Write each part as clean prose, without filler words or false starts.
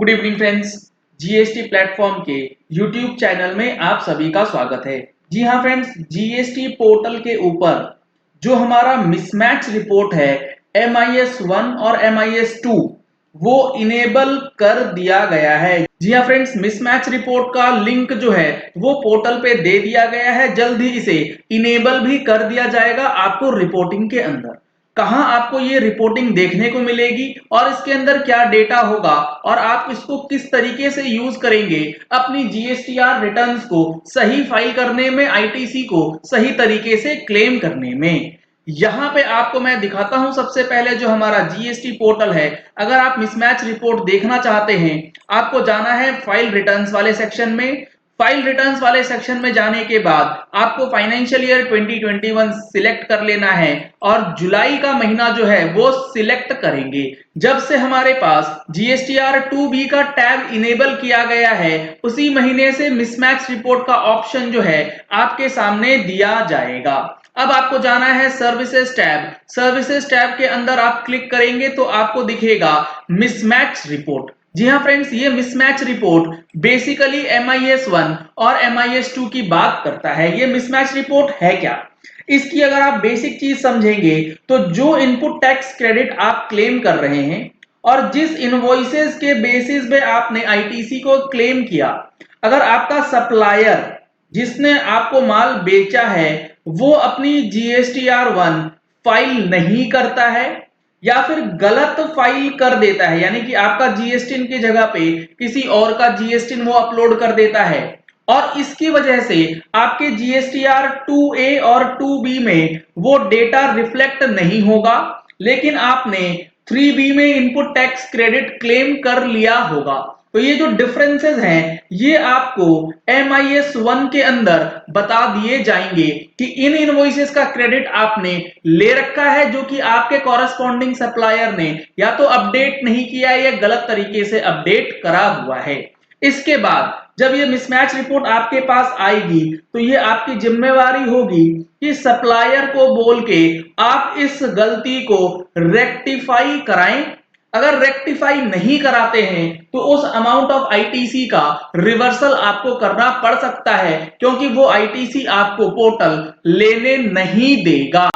Good evening friends. GST platform के YouTube channel में आप सभी का स्वागत है। जी हाँ फ्रेंड्स, जीएसटी पोर्टल के ऊपर जो हमारा मिसमैच रिपोर्ट है MIS 1 और MIS 2 वो इनेबल कर दिया गया है। जी हाँ फ्रेंड्स, मिसमैच रिपोर्ट का लिंक जो है वो पोर्टल पे दे दिया गया है। जल्द ही इसे इनेबल भी कर दिया जाएगा आपको रिपोर्टिंग के अंदर। कहां आपको ये रिपोर्टिंग देखने को मिलेगी और इसके अंदर क्या डेटा होगा और आप इसको किस तरीके से यूज करेंगे अपनी जीएसटीआर रिटर्न्स को सही फाइल करने में, आईटीसी को सही तरीके से क्लेम करने में। यहां पे आपको मैं दिखाता हूं सबसे पहले जो हमारा जीएसटी पोर्टल है। अगर आप मिसमैच रिपोर्ट देखना चाहते हैं, आपको जाना है फाइल रिटर्न्स वाले सेक्शन में। फाइल रिटर्न्स वाले सेक्शन में जाने के बाद आपको फाइनेंशियल ईयर 2021 सिलेक्ट कर लेना है और जुलाई का महीना जो है वो सिलेक्ट करेंगे। जब से हमारे पास जीएसटीआर 2B का टैब इनेबल किया गया है, उसी महीने से मिसमैच रिपोर्ट का ऑप्शन जो है आपके सामने दिया जाएगा। अब आपको जाना है सर्विसेज टैब। सर्विसेज टैब के अंदर आप क्लिक करेंगे तो आपको दिखेगा मिसमैच रिपोर्ट। जी हाँ फ्रेंड्स, ये मिसमैच रिपोर्ट बेसिकली MIS 1 और MIS 2 की बात करता है। ये मिसमैच रिपोर्ट है क्या? इसकी अगर आप बेसिक चीज समझेंगे तो जो इनपुट टैक्स क्रेडिट आप क्लेम कर रहे हैं और जिस इनवॉइसेस के बेसिस पे आपने आईटीसी को क्लेम किया, अगर आपका सप्लायर जिसने आपको माल बेचा है वो अपनी GSTR1 फाइल नहीं करता है या फिर गलत फाइल कर देता है, यानी कि आपका जीएसटी की जगह पे किसी और का जीएसटी वो अपलोड कर देता है और इसकी वजह से आपके जीएसटीआर 2A और 2B में वो डेटा रिफ्लेक्ट नहीं होगा, लेकिन आपने 3B में इनपुट टैक्स क्रेडिट क्लेम कर लिया होगा। तो ये जो डिफरेंसेस हैं ये आपको MIS 1 के अंदर बता दिए जाएंगे कि इन इनवॉइसेस का क्रेडिट आपने ले रखा है जो कि आपके कॉरेस्पॉन्डिंग सप्लायर ने या तो अपडेट नहीं किया है या गलत तरीके से अपडेट करा हुआ है। इसके बाद जब ये मिसमैच रिपोर्ट आपके पास आएगी तो ये आपकी जिम्मेवारी होगी कि सप्लायर को बोल के आप इस गलती को रेक्टिफाई कराएं। अगर रेक्टिफाई नहीं कराते हैं तो उस अमाउंट ऑफ आईटीसी का रिवर्सल आपको करना पड़ सकता है, क्योंकि वो आईटीसी आपको पोर्टल लेने नहीं देगा।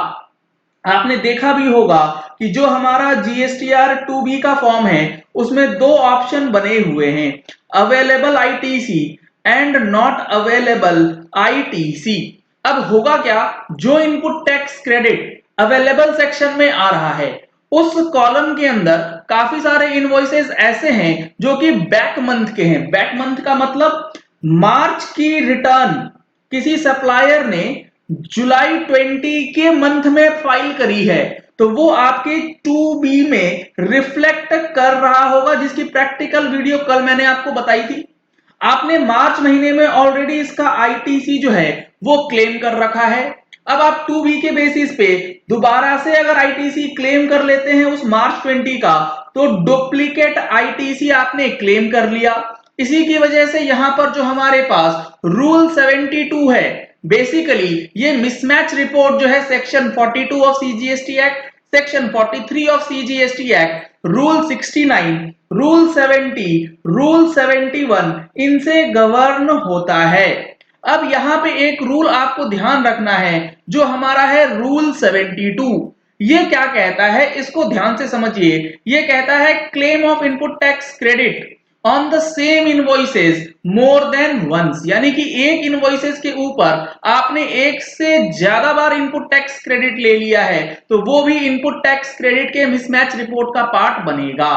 आपने देखा भी होगा कि जो हमारा जीएसटीआर 2B का फॉर्म है उसमें दो ऑप्शन बने हुए हैं, available ITC and not available ITC. अब होगा क्या, जो input tax credit available section में आ रहा है उस कॉलम के अंदर काफी सारे इनवॉइसेस ऐसे हैं जो कि बैक मंथ के हैं। बैक मंथ का मतलब मार्च की रिटर्न किसी सप्लायर ने जुलाई 20 के मंथ में फाइल करी है तो वो आपके 2B में रिफ्लेक्ट कर रहा होगा, जिसकी प्रैक्टिकल वीडियो कल मैंने आपको बताई थी। आपने मार्च महीने में ऑलरेडी इसका आईटीसी जो है वो क्लेम कर रखा है। अब आप 2B के बेसिस पे दोबारा से अगर आईटीसी क्लेम कर लेते हैं उस मार्च 20 का, तो डुप्लीकेट आईटीसी आपने क्लेम कर लिया। इसी की वजह से यहां पर जो हमारे पास रूल 72 है, बेसिकली ये मिसमैच रिपोर्ट जो है section 42 of CGST act, section 43 of CGST act, rule 69, rule 70, rule 71 इनसे गवर्न होता है। अब यहां पे एक रूल आपको ध्यान रखना है जो हमारा है रूल 72। ये क्या कहता है इसको ध्यान से समझिए। ये कहता है claim of input tax credit on the same invoices more than once, यानी कि एक इनवॉइसेस के ऊपर आपने एक से ज्यादा बार इनपुट टैक्स क्रेडिट ले लिया है तो वो भी इनपुट टैक्स क्रेडिट के मिसमैच रिपोर्ट का पार्ट बनेगा।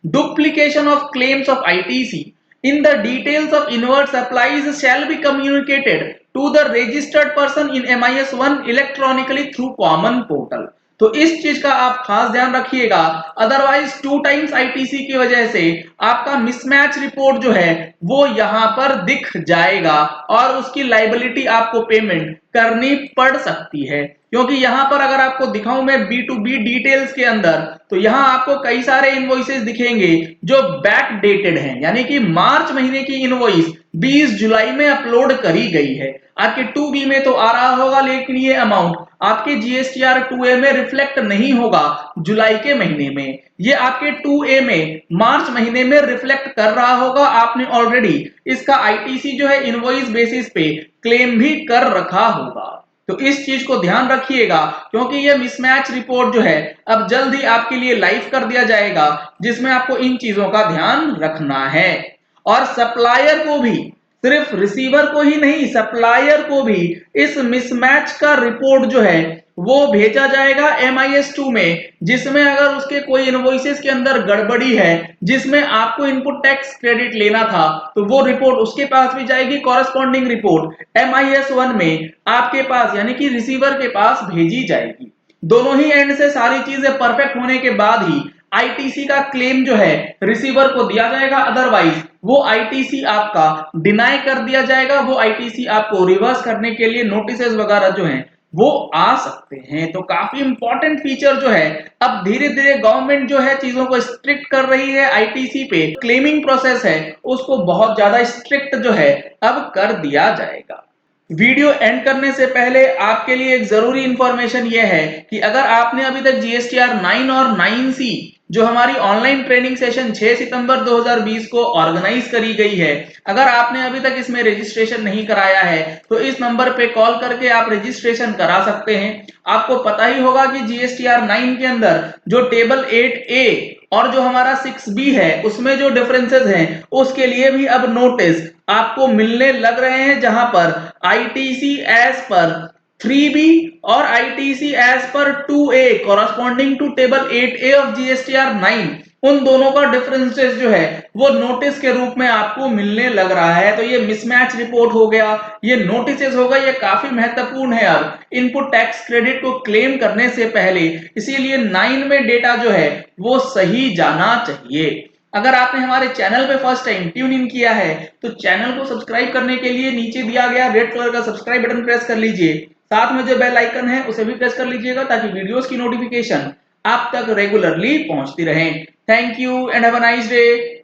Duplication of claims of ITC in the details of inward supplies shall be communicated to the registered person in MIS 1 electronically through common portal। तो इस चीज का आप खास ध्यान रखिएगा, अदरवाइज 2 टाइम्स आईटीसी की वजह से आपका मिसमैच रिपोर्ट जो है वो यहां पर दिख जाएगा और उसकी लाइबिलिटी आपको पेमेंट करनी पड़ सकती है। क्योंकि यहां पर अगर आपको दिखाऊं मैं B2B डिटेल्स के अंदर, तो यहां आपको कई सारे इनवॉइसेस दिखेंगे जो बैक डेटेड हैं, यानी कि मार्च महीने की इनवॉइस 20 जुलाई में अपलोड करी गई है। आपके 2B में तो आ रहा होगा लेकिन ये अमाउंट आपके GSTR 2A में रिफ्लेक्ट नहीं होगा, जुलाई के महीने में, ये आपके 2A में मार्च महीने में रिफ्लेक्ट कर रहा होगा। आपने ऑलरेडी इसका आईटीसी जो है इनवॉइस बेसिस पे क्लेम भी कर रखा होगा। तो इस चीज को ध्यान रखिएगा, क्योंकि ये मिसमैच रिपोर्ट जो है अब जल्द ही आपके लिए लाइव कर दिया जाएगा, जिसमें आपको इन चीजों का ध्यान रखना है। और सप्लायर को भी, सिर्फ रिसीवर को ही नहीं, सप्लायर को भी इस मिसमैच का रिपोर्ट जो है वो भेजा जाएगा MIS2 में, जिसमें अगर उसके कोई इनवॉइसेस के अंदर गड़बड़ी है, जिसमें आपको इनपुट टैक्स क्रेडिट लेना था, तो वो रिपोर्ट उसके पास भी जाएगी। कॉरेस्पॉन्डिंग रिपोर्ट MIS1 में आपके पास यानी कि रिसीवर के पास भेजी जाएगी। दोनों ही एंड से सारी चीजें परफेक्ट होने के बाद ही आईटीसी का क्लेम जो है रिसीवर को दिया जाएगा, अदरवाइज वो आईटीसी आपका डिनाई कर दिया जाएगा। वो आईटीसी आपको रिवर्स करने के लिए नोटिसेस वगैरह जो हैं वो आ सकते हैं। तो काफी इंपॉर्टेंट फीचर जो है, अब धीरे धीरे गवर्नमेंट जो है चीजों को स्ट्रिक्ट कर रही है। आईटीसी पे क्लेमिंग प्रोसेस है उसको बहुत ज्यादा स्ट्रिक्ट जो है अब कर दिया जाएगा। वीडियो एंड करने से पहले आपके लिए एक जरूरी इंफॉर्मेशन यह है कि अगर आपने अभी तक जीएसटीआर 9 और 9C जो हमारी ऑनलाइन ट्रेनिंग सेशन 6 सितंबर 2020 को ऑर्गेनाइज करी गई है, अगर आपने अभी तक इसमें रजिस्ट्रेशन नहीं कराया है तो इस नंबर पे कॉल करके आप रजिस्ट्रेशन करा सकते हैं। आपको पता ही होगा कि जीएसटीआर 9 के अंदर जो टेबल 8A और जो हमारा 6B है उसमें जो डिफरेंसेस हैं उसके लिए भी अब नोटिस आपको मिलने लग रहे हैं, जहां पर आईटीसी एज पर 3B और आईटीसी एज पर 2A corresponding to table 8A of GSTR 9, उन दोनों का डिफरेंसेस जो है वो नोटिस के रूप में आपको मिलने लग रहा है। तो ये मिसमैच रिपोर्ट हो गया, ये नोटिसेस हो गए, ये काफी महत्वपूर्ण है अब इनपुट टैक्स क्रेडिट को क्लेम करने से पहले। इसीलिए 9 में डेटा जो है वो सही जाना चाहिए। अगर आपने हमारे चैनल पे फर्स्ट टाइम ट्यून इन किया है तो चैनल को सब्सक्राइब करने के लिए नीचे दिया गया रेड कलर का सब्सक्राइब बटन प्रेस कर लीजिए। साथ में जो बेल आइकन है उसे भी प्रेस कर लीजिएगा ताकि वीडियोस की नोटिफिकेशन आप तक रेगुलरली पहुंचती रहे। Thank you and have a nice day.